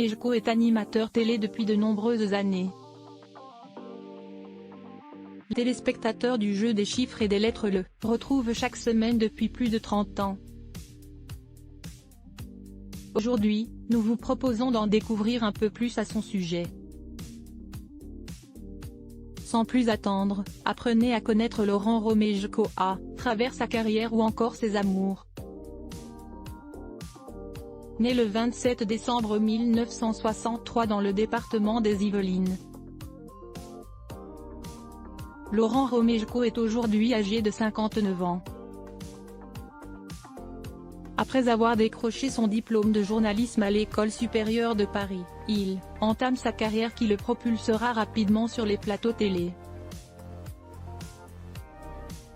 Romejko est animateur télé depuis de nombreuses années. Le téléspectateur du jeu des chiffres et des lettres le retrouve chaque semaine depuis plus de 30 ans. Aujourd'hui, nous vous proposons d'en découvrir un peu plus à son sujet. Sans plus attendre, apprenez à connaître Laurent Romejko à travers sa carrière ou encore ses amours. Né le 27 décembre 1963 dans le département des Yvelines, Laurent Romejko est aujourd'hui âgé de 59 ans. Après avoir décroché son diplôme de journalisme à l'École supérieure de Paris, il entame sa carrière qui le propulsera rapidement sur les plateaux télé.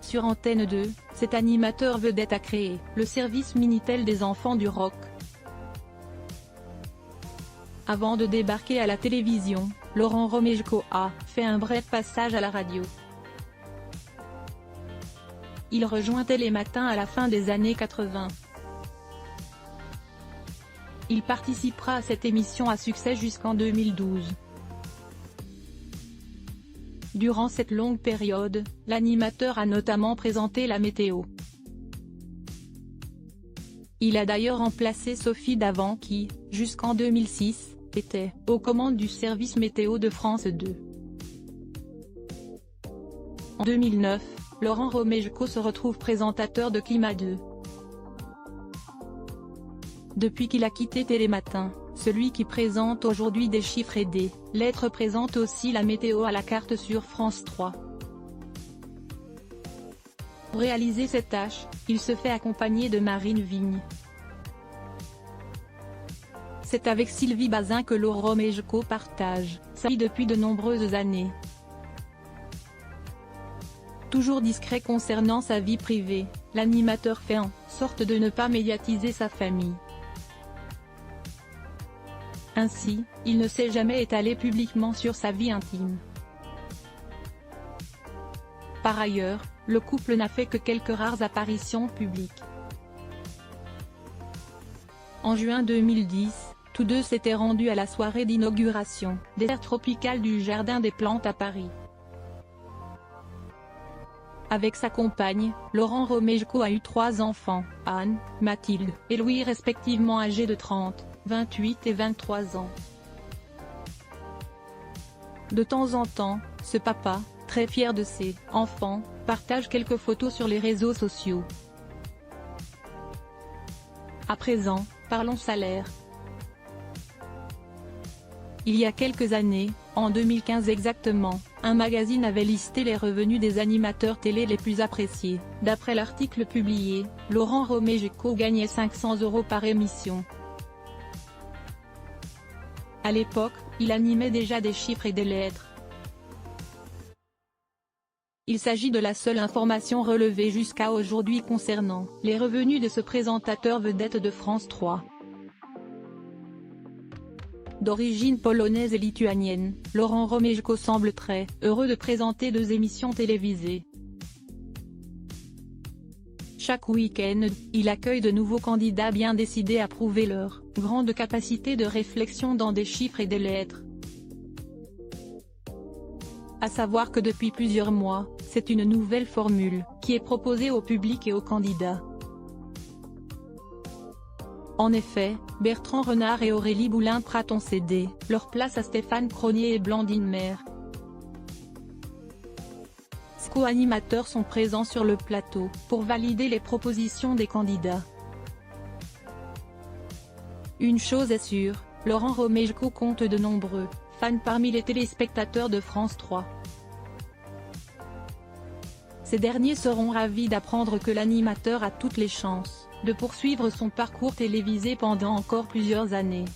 Sur Antenne 2, cet animateur vedette a créé le service Minitel des enfants du rock. Avant de débarquer à la télévision, Laurent Romejko a fait un bref passage à la radio. Il rejoint Télématin à la fin des années 80. Il participera à cette émission à succès jusqu'en 2012. Durant cette longue période, l'animateur a notamment présenté la météo. Il a d'ailleurs remplacé Sophie Davant qui, jusqu'en 2006, était aux commandes du service météo de France 2. En 2009, Laurent Romejko se retrouve présentateur de Climat 2. Depuis qu'il a quitté Télématin, celui qui présente aujourd'hui des chiffres et des lettres présente aussi la météo à la carte sur France 3. Pour réaliser cette tâche, il se fait accompagner de Marine Vigne. C'est avec Sylvie Bazin que Laurent Romejko partage sa vie depuis de nombreuses années. Toujours discret concernant sa vie privée, l'animateur fait en sorte de ne pas médiatiser sa famille. Ainsi, il ne s'est jamais étalé publiquement sur sa vie intime. Par ailleurs, le couple n'a fait que quelques rares apparitions publiques. En juin 2010, tous deux s'étaient rendus à la soirée d'inauguration des aires tropicales du Jardin des Plantes à Paris. Avec sa compagne, Laurent Romejko a eu 3 enfants, Anne, Mathilde et Louis respectivement âgés de 30, 28 et 23 ans. De temps en temps, ce papa, très fier de ses enfants, partage quelques photos sur les réseaux sociaux. À présent, parlons salaire. Il y a quelques années, en 2015 exactement, un magazine avait listé les revenus des animateurs télé les plus appréciés. D'après l'article publié, Laurent Romejko gagnait 500 € par émission. À l'époque, il animait déjà des chiffres et des lettres. Il s'agit de la seule information relevée jusqu'à aujourd'hui concernant les revenus de ce présentateur vedette de France 3. D'origine polonaise et lituanienne, Laurent Romejko semble très heureux de présenter 2 émissions télévisées. Chaque week-end, il accueille de nouveaux candidats bien décidés à prouver leur grande capacité de réflexion dans des chiffres et des lettres. À savoir que depuis plusieurs mois, c'est une nouvelle formule qui est proposée au public et aux candidats. En effet, Bertrand Renard et Aurélie Boulin-Prat ont cédé leur place à Stéphane Cronier et Blandine Maire. Ces co-animateurs sont présents sur le plateau pour valider les propositions des candidats. Une chose est sûre, Laurent Romejko compte de nombreux fans parmi les téléspectateurs de France 3. Ces derniers seront ravis d'apprendre que l'animateur a toutes les chances de poursuivre son parcours télévisé pendant encore plusieurs années.